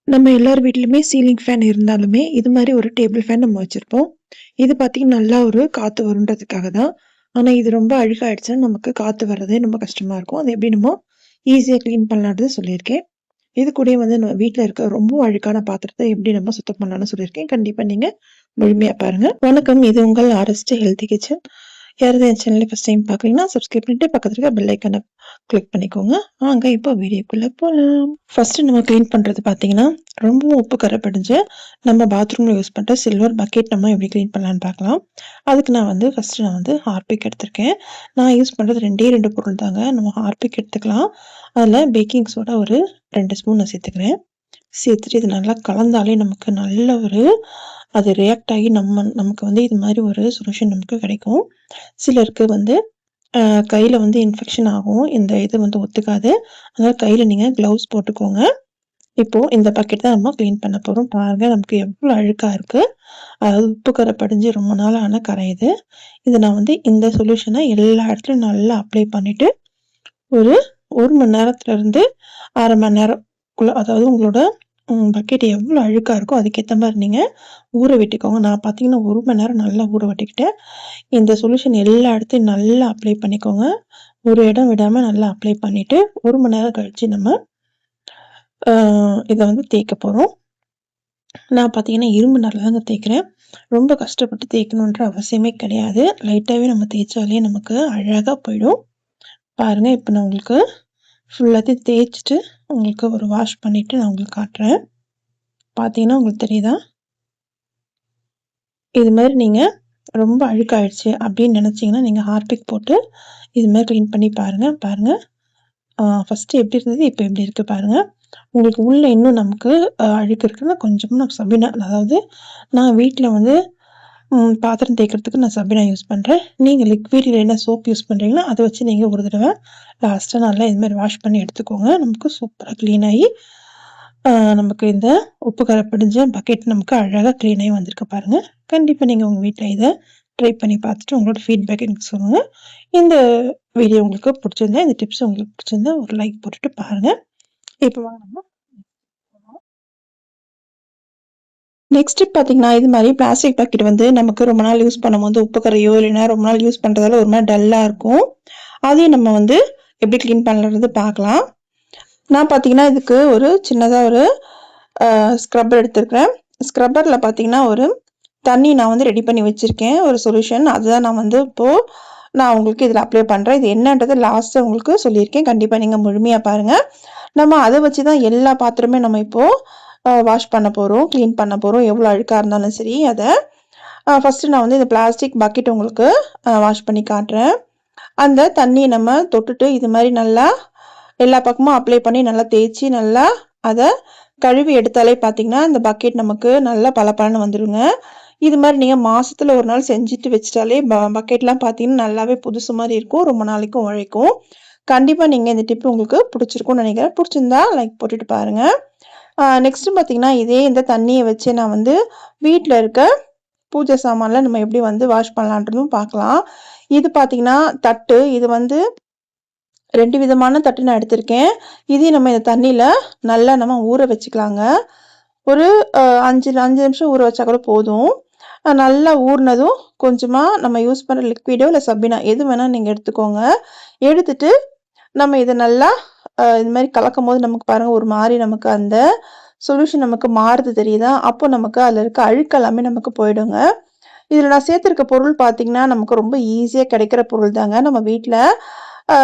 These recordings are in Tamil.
நம்ம எல்லார் வீட்லயுமே சீலிங் ஃபேன் இருந்தாலுமே, இது மாரி ஒரு டேபிள் ஃபேன் நம்ம வச்சிருப்போம். இது பார்த்தீங்கன்னா, நல்லா ஒரு காத்து வருன்றதுக்காக தான். ஆனா, இது ரொம்ப அழுக்காயிடுச்சுன்னா, நமக்கு காத்து வர்றதே ரொம்ப கஷ்டமா இருக்கும். அது எப்படி நம்ம ஈஸியா கிளீன் பண்ணலான்றது சொல்லியிருக்கேன். இது கூடயே வந்து நம்ம வீட்ல இருக்க ரொம்ப அழுக்கான பாத்திரத்த எப்படி நம்ம சுத்தம் பண்ணலாம்னு சொல்லியிருக்கேன். கண்டிப்பா நீங்க முழுமையா பாருங்க. வணக்கம். இது உங்கள் ஆர்எஸ்டி ஹெல்தி கிச்சன். யாராவது என் சேனலை ஃபர்ஸ்ட் டைம் பார்க்குறீங்கன்னா, சப்ஸ்கிரைப் பண்ணிட்டு பக்கத்துல இருக்க பெல் ஐக்கான கிளிக் பண்ணிக்கோங்க. வாங்க இப்போ வீடியோக்குள்ள போலாம். ஃபர்ஸ்ட் நம்ம கிளீன் பண்றது பார்த்தீங்கன்னா, ரொம்பவும் உப்பு கரை படிஞ்ச நம்ம பாத்ரூம்ல யூஸ் பண்ற சில்வர் பக்கெட் நம்ம எப்படி கிளீன் பண்ணலான்னு பார்க்கலாம். அதுக்கு நான் வந்து ஹார்பிக் எடுத்திருக்கேன். நான் யூஸ் பண்றது 2 பொருள் தாங்க. நம்ம ஹார்பிக் எடுத்துக்கலாம். அதுல பேக்கிங் சோடா ஒரு 2 ஸ்பூன் நான் சேர்த்துக்கிறேன். சேர்த்துட்டு இது நல்லா கலந்தாலே நமக்கு நல்ல ஒரு அது ரியாக்ட் ஆகி நமக்கு வந்து இது மாதிரி ஒரு சொல்யூஷன் நமக்கு கிடைக்கும். சிலருக்கு வந்து கையில வந்து இன்ஃபெக்ஷன் ஆகும். இந்த இது வந்து ஒத்துக்காது. அதனால கையில நீங்க கிளவுஸ் போட்டுக்கோங்க. இப்போ இந்த பக்கெட் தான் நம்ம கிளீன் பண்ண போறோம். பாருங்க நமக்கு எவ்வளோ அழுக்கா இருக்கு. அதாவது உப்பு கரை படிஞ்சு ரொம்ப நாள் ஆன கரை இது. இத நான் வந்து இந்த சொல்யூஷன எல்லா இடத்துலயும் நல்லா அப்ளை பண்ணிட்டு, ஒரு 1 மணி நேரத்துல இருந்து 1/2 மணி நேரம்க்குள்ள அதாவது உங்களோட பக்கெட் எவ்வளோ அழுக்கா இருக்கோ அதுக்கேத்த மாரி நீங்க ஊற விட்டுக்கோங்க. நான் பார்த்தீங்கன்னா 1 மணி நேரம் நல்லா ஊற விட்டுக்கிட்டேன். இந்த சொல்யூஷன் எல்லா இடத்தையும் நல்லா அப்ளை பண்ணிக்கோங்க. ஒரு இடம் விடாம நல்லா அப்ளை பண்ணிட்டு, 1 மணி நேரம் கழிச்சு நம்ம அ இத வந்து தேய்க்க போறோம். நான் பார்த்தீங்கன்னா இரும்பு நார்ல தாங்க தேய்க்கிறேன். ரொம்ப கஷ்டப்பட்டு தேய்க்கணுன்ற அவசியமே கிடையாது. லைட்டாவே நம்ம தேய்ச்சாலே நமக்கு அழகா போயிடும். பாருங்க இப்ப நான் உங்களுக்கு ஃபுல்லாத்தையும் தேய்ச்சுட்டு, உங்களுக்கு ஒரு வாஷ் பண்ணிட்டு நான் உங்களுக்கு காட்டுறேன். பார்த்தீங்கன்னா உங்களுக்கு தெரியுதா? இது மாரி நீங்க ரொம்ப அழுக்காயிடுச்சு அப்படின்னு நினைச்சீங்கன்னா, நீங்க ஹார்பிக் போட்டு இது மாரி கிளீன் பண்ணி பாருங்க. பாருங்க. ஃபர்ஸ்ட்டு எப்படி இருந்தது? இப்ப எப்படி இருக்கு பாருங்க. உங்களுக்கு உள்ள இன்னும் நமக்கு அழுக்கு இருக்குன்னா கொஞ்சமா நான் சபீனா அதாவது நான் வீட்ல வந்து பாத்திரம் தேய்க்கிறதுக்கு நான் சபீனா யூஸ் பண்றேன். நீங்க லிக்விட் இல்லைன்னா சோப் யூஸ் பண்றீங்கன்னா, அத வச்சு நீங்க ஒரு தடவ லாஸ்ட்டா நல்லா இது மாரி வாஷ் பண்ணி எடுத்துக்கோங்க. நமக்கு சூப்பரா கிளீன் ஆயி நமக்கு இந்த உப்பு கரை படிஞ்ச பக்கெட் நமக்கு அழகா கிளீன் ஆயி வந்திருக்கு பாருங்க. கண்டிப்பா நீங்க உங்க வீட்ல இத ட்ரை பண்ணி பார்த்துட்டு உங்களோட ஃபீட்பேக் எனக்கு சொல்லுங்க. இந்த வீடியோ உங்களுக்கு பிடிச்சிருந்தா, இந்த டிப்ஸ் உங்களுக்கு பிடிச்சிருந்தா ஒரு லைக் போட்டுட்டு பாருங்க. இப்ப வாங்க நம்ம நெக்ஸ்ட் டிப் பார்த்தீங்கன்னா, இது மாரி பிளாஸ்டிக் பாக்கெட் வந்து நமக்கு ரொம்ப நாள் யூஸ் பண்ணும்போது உப்பு கரையோ, இல்லைன்னா ரொம்ப நாள் யூஸ் பண்றதால ஒரு மாரி டல்லா இருக்கும். அதையும் நம்ம வந்து எப்படி கிளீன் பண்ணலான்றது பார்க்கலாம். நான் பார்த்தீங்கன்னா, இதுக்கு ஒரு சின்னதா ஒரு ஸ்க்ரப்பர் எடுத்திருக்கிறேன். ஸ்க்ரப்பர்ல பார்த்தீங்கன்னா, ஒரு தண்ணி நான் வந்து ரெடி பண்ணி வச்சிருக்கேன். ஒரு சொல்யூஷன். அதுதான் நான் வந்து இப்போ நான் உங்களுக்கு இதில அப்ளை பண்றேன். இது என்னன்றது லாஸ்ட்டா உங்களுக்கு சொல்லியிருக்கேன். கண்டிப்பா நீங்க முழுமையா பாருங்க. நம்ம அத வச்சு தான் எல்லா பாத்திரமே நம்ம இப்போ வாஷ் பண்ண போறோம், கிளீன் பண்ண போறோம். எவ்வளோ அழுக்கா இருந்தாலும் சரி அத. ஃபர்ஸ்ட்டு நான் வந்து இந்த பிளாஸ்டிக் பக்கெட் உங்களுக்கு வாஷ் பண்ணி காட்டுறேன். அந்த தண்ணிய நம்ம தொட்டுட்டு இது மாரி நல்லா எல்லா பக்கமும் அப்ளை பண்ணி நல்லா தேய்ச்சு நல்லா அத கழுவி எடுத்தாலே பார்த்தீங்கன்னா, இந்த பக்கெட் நமக்கு நல்லா பளபளன்னு வந்துருங்க. இது மாரி நீங்க மாசத்துல ஒரு நாள் செஞ்சுட்டு வச்சுட்டாலே பக்கெட்லாம் பார்த்தீங்கன்னா, நல்லாவே புதுசு மாரி இருக்கும். ரொம்ப நாளைக்கும் உழைக்கும். கண்டிப்பா நீங்க இந்த டிப் உங்களுக்கு பிடிச்சிருக்கும்னு நினைக்கிறேன். பிடிச்சிருந்தா லைக் போட்டுட்டு பாருங்க. நெக்ஸ்ட்டு பார்த்தீங்கன்னா, இதே இந்த தண்ணிய வச்சு நான் வந்து வீட்ல இருக்க பூஜை சாமான்லாம் நம்ம எப்படி வந்து வாஷ் பண்ணலான்றதும் பார்க்கலாம். இது பார்த்தீங்கன்னா, தட்டு. இது வந்து 2 விதமான தட்டு நான் எடுத்திருக்கேன். இதையும் நம்ம இந்த தண்ணியில நல்லா நம்ம ஊற வச்சுக்கலாங்க. ஒரு 5 நிமிஷம் ஊற வச்சா கூட போதும். நல்லா ஊறுனதும் கொஞ்சமா நம்ம யூஸ் பண்ற லிக்விடோ இல்ல சபீனா எது வேணா நீங்க எடுத்துக்கோங்க. எடுத்துட்டு நம்ம இத நல்லா இது மாரி கலக்கும்போது நமக்கு பாருங்க ஒரு மாரி நமக்கு அந்த சொல்யூஷன் நமக்கு மாறுது தெரியுதா? அப்போ நமக்கு அதுல இருக்க அழுக்கு எல்லாமே நமக்கு போயிடுங்க. இதுல நான் சேர்த்திருக்க பொருள் பார்த்தீங்கன்னா, நமக்கு ரொம்ப ஈஸியா கிடைக்கிற பொருள் தாங்க. நம்ம வீட்ல அ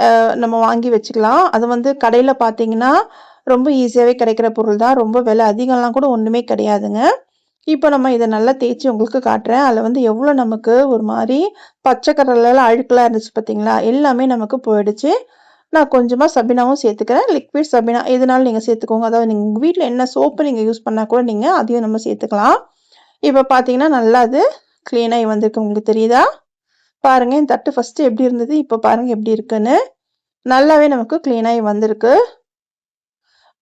அ நம்ம வாங்கி வச்சுக்கலாம். அது வந்து கடையில பார்த்தீங்கன்னா, ரொம்ப ஈஸியாவே கிடைக்கிற பொருள் தான். ரொம்ப விலை அதிகம்லாம் கூட ஒண்ணுமே கிடையாதுங்க. இப்ப நம்ம இத நல்லா தேய்ச்சு உங்களுக்கு காட்டுறேன். அதுல வந்து எவ்வளோ நமக்கு ஒரு மாரி பச்சை கலர்லலாம் அழுக்கெல்லாம் இருந்துச்சு பார்த்தீங்களா? எல்லாமே நமக்கு போயிடுச்சு. நான் கொஞ்சமா சபீனாவும் சேர்த்துக்கிறேன். லிக்விட் சபீனா எதுனாலும் நீங்க சேர்த்துக்கோங்க. அதாவது நீங்க உங்க வீட்ல என்ன சோப்பு நீங்க யூஸ் பண்ணா கூட நீங்க அதையும் நம்ம சேர்த்துக்கலாம். இப்ப பார்த்தீங்கன்னா, நல்லா அது கிளீன் ஆயி வந்திருக்கு. உங்களுக்கு தெரியுதா? பாருங்க இந்த தட்டு ஃபர்ஸ்ட்டு எப்படி இருந்தது? இப்ப பாருங்க எப்படி இருக்குன்னு. நல்லாவே நமக்கு கிளீன் ஆயி வந்திருக்கு.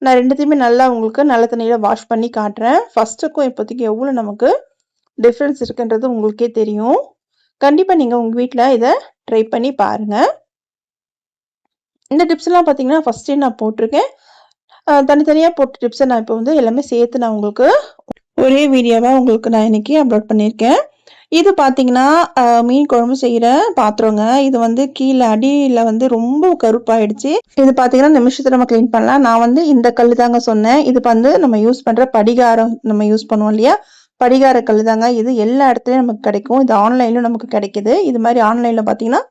நான் 2த்தையுமே நல்லா உங்களுக்கு நல்ல தண்ணீல வாஷ் பண்ணி காட்டுறேன். ஃபர்ஸ்ட்டுக்கும் இப்போதைக்கும் எவ்வளோ நமக்கு டிஃபரன்ஸ் இருக்குன்றது உங்களுக்கே தெரியும். கண்டிப்பா நீங்க உங்க வீட்ல இத ட்ரை பண்ணி பாருங்க. இந்த டிப்ஸ்லாம் பார்த்தீங்கன்னா, ஃபர்ஸ்ட்டே நான் போட்டிருக்கேன். தனித்தனியாக போட்ட டிப்ஸை நான் இப்போ வந்து எல்லாமே சேர்த்து நான் உங்களுக்கு ஒரே வீடியோவாக உங்களுக்கு நான் இன்னைக்கு அப்லோட் பண்ணியிருக்கேன். இது பார்த்தீங்கன்னா, மீன் குழம்பு செய்ற பாத்திரங்க. இது வந்து கீழ அடியில வந்து ரொம்ப கருப்பாயிடுச்சு. இது பார்த்தீங்கன்னா, நிமிஷத்துல நம்ம கிளீன் பண்ணலாம். நான் வந்து இந்த கல்லு தாங்க சொன்னேன். இது வந்து நம்ம யூஸ் பண்ற படிகாரம் நம்ம யூஸ் பண்ணுவோம் இல்லையா? படிகார கல்லு தாங்க. இது எல்லா இடத்துலயும் நமக்கு கிடைக்கும். இது ஆன்லைன்லயும் நமக்கு கிடைக்குது. இது மாரி ஆன்லைன்ல பார்த்தீங்கன்னா,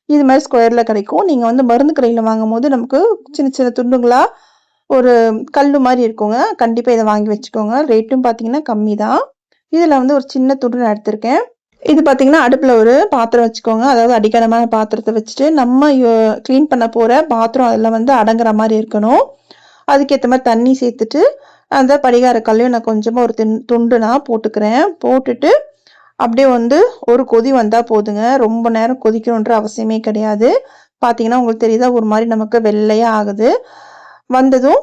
இது மாரி ஸ்கொயர்ல கிடைக்கும். நீங்க வந்து மருந்து கடையில வாங்கும்போது நமக்கு சின்ன சின்ன துண்டுகளா ஒரு கல்லு மாரி இருக்குங்க. கண்டிப்பா இத வாங்கி வச்சுக்கோங்க. ரேட்டும் பார்த்தீங்கன்னா கம்மி தான். இதுல வந்து ஒரு சின்ன துண்டு நான் எடுத்திருக்கேன். இது பார்த்தீங்கன்னா, அடுப்புல ஒரு பாத்திரம் வச்சுக்கோங்க. அதாவது அடிகனமான பாத்திரத்த வச்சுட்டு, நம்ம கிளீன் பண்ண போற பாத்திரம் அதுல வந்து அடங்குற மாரி இருக்கணும். அதுக்கேத்த மாரி தண்ணி சேர்த்துட்டு, அந்த படிகார கல்லையும் நான் கொஞ்சமா ஒரு துண்டு நான் போட்டுக்கிறேன். போட்டுட்டு, அப்படியே வந்து ஒரு கொதி வந்தா போதுங்க. ரொம்ப நேரம் கொதிக்கணுன்ற அவசியமே கிடையாது. பார்த்தீங்கன்னா, உங்களுக்கு தெரியுதா? ஒரு மாரி நமக்கு வெள்ளையா ஆகுது. வந்ததும்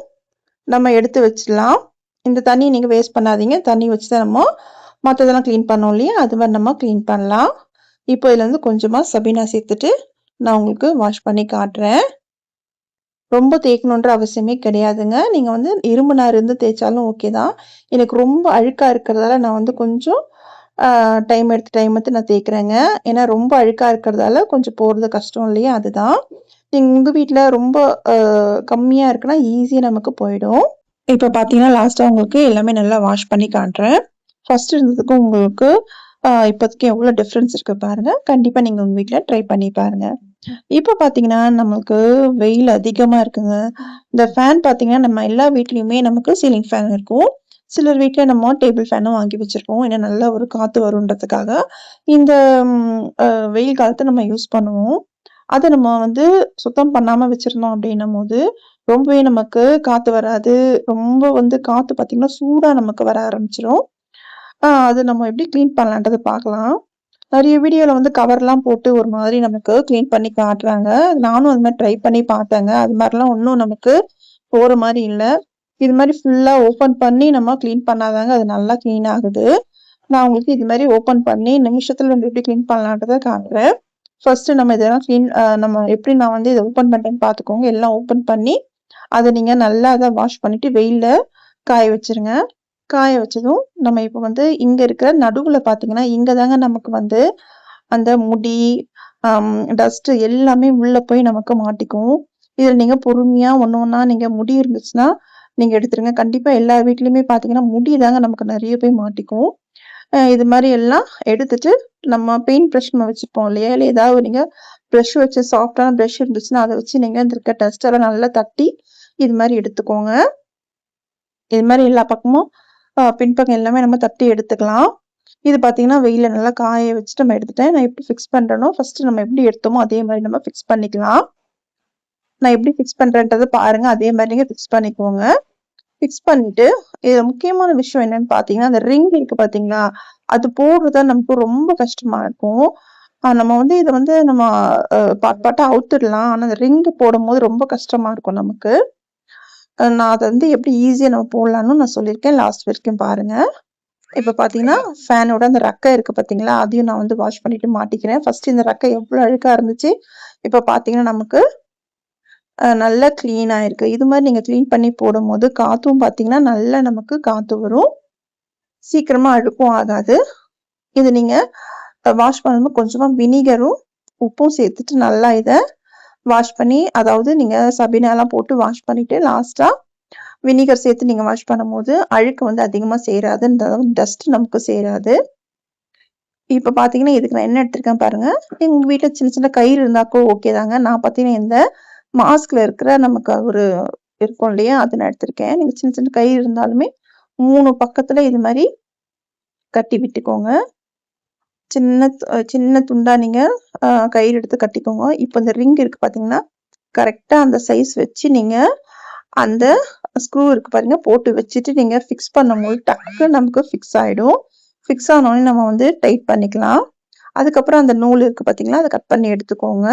நம்ம எடுத்து வச்சிடலாம். இந்த தண்ணிய நீங்க வேஸ்ட் பண்ணாதீங்க. தண்ணி வச்சு தான் நம்ம மத்ததெல்லாம் கிளீன் பண்ணோம் இல்லையா? அது மாரி நம்ம கிளீன் பண்ணலாம். இப்போ இதுல இருந்து கொஞ்சமா சபீனா சேர்த்துட்டு, நான் உங்களுக்கு வாஷ் பண்ணி காட்டுறேன். ரொம்ப தேய்க்கணுன்ற அவசியமே கிடையாதுங்க. நீங்க வந்து இரும்பு நார் இருந்து தேய்ச்சாலும் ஓகே தான். எனக்கு ரொம்ப அழுக்கா இருக்கிறதால நான் வந்து கொஞ்சம் டைம் எடுத்து நான் தேய்க்கிறேங்க. ஏன்னா ரொம்ப அழுக்கா இருக்கிறதால கொஞ்சம் போறது கஷ்டம் இல்லையா? அதுதான். நீங்க உங்க வீட்ல ரொம்ப அ கம்மியா இருக்குன்னா, ஈஸியா நமக்கு போயிடும். இப்ப பார்த்தீங்கன்னா, லாஸ்ட்டா உங்களுக்கு எல்லாமே நல்லா வாஷ் பண்ணி காட்டுறேன். ஃபர்ஸ்ட் இருந்ததுக்கும் உங்களுக்கு இப்போதைக்கு எவ்வளோ டிஃபரன்ஸ் இருக்கு பாருங்க. கண்டிப்பா நீங்க உங்க வீட்ல ட்ரை பண்ணி பாருங்க. இப்ப பார்த்தீங்கன்னா, நமக்கு வெயில் அதிகமா இருக்குங்க. இந்த ஃபேன் பார்த்தீங்கன்னா, நம்ம எல்லா வீட்லயுமே நமக்கு சீலிங் ஃபேன் இருக்கும். சிலர் வீட்ல நம்ம டேபிள் ஃபேனும் வாங்கி வச்சிருப்போம். ஏன்னா நல்ல ஒரு காத்து வருன்றதுக்காக. இந்த ம் அ வெயில் காலத்த நம்ம யூஸ் பண்ணுவோம். அத நம்ம வந்து சுத்தம் பண்ணாம வச்சிருந்தோம் அப்படின்னும்போது, ரொம்பவே நமக்கு காத்து வராது. ரொம்ப வந்து காத்து பார்த்தீங்கன்னா, சூடா நமக்கு வர ஆரம்பிச்சுரும். அது நம்ம எப்படி கிளீன் பண்ணலான்றத பார்க்கலாம். நெறைய வீடியோல வந்து கவர்லாம் போட்டு ஒரு மாதிரி நமக்கு கிளீன் பண்ணி காட்டுறாங்க. நானும் அது மாரி ட்ரை பண்ணி பார்த்தேங்க. அது மாரிலாம் ஒண்ணும் நமக்கு போற மாரி இல்ல. இது மாரி ஃபுல்லா ஓப்பன் பண்ணி நம்ம கிளீன் பண்ணாதாங்க அது நல்லா கிளீன் ஆகுது. நான் உங்களுக்கு இது மாரி ஓப்பன் பண்ணி நிமிஷத்துல வந்து எப்படி கிளீன் பண்ணலான்றத காட்டுறேன். ஃபர்ஸ்ட் நம்ம இதெல்லாம் நம்ம எப்படி நான் வந்து இத ஓப்பன் பண்றேன்னு பார்த்துக்கோங்க. எல்லாம் ஓப்பன் பண்ணி, அத நீங்க நல்லா அத வாஷ் பண்ணிட்டு வெயில்ல காய வச்சுருங்க. காய வச்சதும், நம்ம இப்ப வந்து இங்க இருக்கிற நடுவுல பார்த்தீங்கன்னா, இங்க தாங்க நமக்கு வந்து அந்த முடி, டஸ்ட் எல்லாமே உள்ள போய் நமக்கு மாட்டிக்கும். இதுல நீங்க பொறுமையா ஒண்ணு ஒண்ணா நீங்க முடி இருந்துச்சுன்னா, நீங்க எடுத்துருங்க. கண்டிப்பா எல்லார் வீட்லயுமே பார்த்தீங்கன்னா, முடி தாங்க நமக்கு நெறைய போய் மாட்டிக்கும். இது மாரி எல்லாம் எடுத்துட்டு, நம்ம பெயிண்ட் பிரஷ் நம்ம வச்சுப்போம் இல்லையா? இல்ல ஏதாவது நீங்க பிரஷ் வச்சு சாஃப்ட்டான பிரஷ் இருந்துச்சுன்னா, அத வச்சு நீங்க இந்த இருக்க டஸ்ட் எல்லாம் நல்லா தட்டி, இது மாரி எடுத்துக்கோங்க. இது மாரி எல்லா பக்கமும் பின்பக்கம் எல்லாமே நம்ம தட்டி எடுத்துக்கலாம். இது பார்த்தீங்கன்னா, வெயில்ல நல்லா காய வச்சுட்டு நம்ம எடுத்துட்டேன். நான் எப்படி ஃபிக்ஸ் பண்றேனோ, ஃபர்ஸ்ட் நம்ம எப்படி எடுத்தோமோ, அதே மாரி நம்ம ஃபிக்ஸ் பண்ணிக்கலாம். நான் எப்படி ஃபிக்ஸ் பண்றேன்றத பாருங்க. அதே மாரி நீங்க ஃபிக்ஸ் பண்ணிக்கோங்க. ஃபிக்ஸ் பண்ணிட்டு, இதுல முக்கியமான விஷயம் என்னன்னு பார்த்தீங்கன்னா, அந்த ரிங் இருக்கு பார்த்தீங்களா? அது போடுறது நமக்கு ரொம்ப கஷ்டமா இருக்கும். நம்ம வந்து இத வந்து நம்ம பார்ட் பார்ட்டா அவுத்துடலாம். ஆனா, அந்த ரிங் போடும்போது ரொம்ப கஷ்டமா இருக்கும் நமக்கு. நான் அத வந்து எப்படி ஈஸியா நம்ம போடலான்னு நான் சொல்லியிருக்கேன். லாஸ்ட் வரைக்கும் பாருங்க. இப்ப பார்த்தீங்கன்னா, ஃபேனோட அந்த ரெக்க இருக்கு பார்த்தீங்களா? அதையும் நான் வந்து வாஷ் பண்ணிட்டு மாட்டிக்கிறேன். ஃபர்ஸ்ட் இந்த ரெக்க எவ்வளோ அழுக்கா இருந்துச்சு. இப்ப பார்த்தீங்கன்னா, நமக்கு நல்லா கிளீன் ஆயிருக்கு. இது மாரி நீங்க கிளீன் பண்ணி போடும்போது, காத்தும் பார்த்தீங்கன்னா, நல்லா நமக்கு காத்து வரும். சீக்கிரமா அழுக்கும் ஆகாது. இது நீங்க வாஷ் பண்ணும்போது கொஞ்சமா வினிகரும், உப்பும் சேர்த்துட்டு நல்லா இத வாஷ் பண்ணி அதாவது நீங்க சபீனாலாம் போட்டு வாஷ் பண்ணிட்டு லாஸ்ட்டா வினிகர் சேர்த்து நீங்க வாஷ் பண்ணும்போது, அழுக்கு வந்து அதிகமா சேராது. இந்த டஸ்ட் நமக்கு சேராது. இப்ப பார்த்தீங்கன்னா, இதுக்கு நான் என்ன எடுத்திருக்கேன் பாருங்க. உங்க வீட்ல சின்ன சின்ன கயிறு இருந்தா ஓகே தாங்க. நான் பார்த்தீங்கன்னா, இந்த மாஸ்க்ல இருக்கிற நமக்கு ஒரு இருக்கும் இல்லையா? அது நான் எடுத்திருக்கேன். நீங்க சின்ன சின்ன கயிறு இருந்தாலுமே 3 பக்கத்துல இது மாரி கட்டி விட்டுக்கோங்க. சின்ன துண்டா நீங்க கயிறு எடுத்து கட்டிக்கோங்க. இப்ப இந்த ரிங் இருக்கு பார்த்தீங்கன்னா, கரெக்ட்டா அந்த சைஸ் வச்சு நீங்க அந்த ஸ்க்ரூ இருக்கு பாருங்க, போட்டு வச்சுட்டு நீங்க ஃபிக்ஸ் பண்ணும்போது டக்குன்னு நமக்கு ஃபிக்ஸ் ஆயிடும். ஃபிக்ஸ் ஆனோனே நம்ம வந்து டைட் பண்ணிக்கலாம். அதுக்கப்புறம் அந்த நூல் இருக்கு பார்த்தீங்களா, அத கட் பண்ணி எடுத்துக்கோங்க.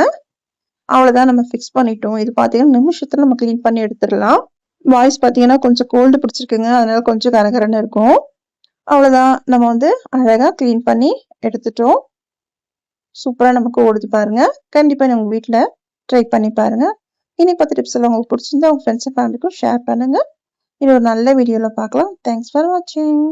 அவ்வளோதான் நம்ம ஃபிக்ஸ் பண்ணிட்டோம். இது பார்த்தீங்கன்னா, நிமிஷத்துல நம்ம கிளீன் பண்ணி எடுத்துடலாம். வாய்ஸ் பார்த்தீங்கன்னா, கொஞ்சம் கோல்டு பிடிச்சிருக்குங்க. அதனால கொஞ்சம் கரகரன்னு இருக்கும். அவ்வளோதான். நம்ம வந்து அழகா கிளீன் பண்ணி எடுத்துட்டோம். சூப்பரா நமக்கு ஓடுது பாருங்க. கண்டிப்பா நீங்க உங்க வீட்ல ட்ரை பண்ணி பாருங்க. இன்னைக்கு 10 டிப்ஸ் எல்லாம் உங்களுக்கு பிடிச்சிருந்தா உங்க ஃப்ரெண்ட்ஸ் அண்ட் ஃபேமிலிக்கும் ஷேர் பண்ணுங்க. இன்னொரு நல்ல வீடியோவில் பார்க்கலாம். தேங்க்ஸ் ஃபார் வாட்சிங்.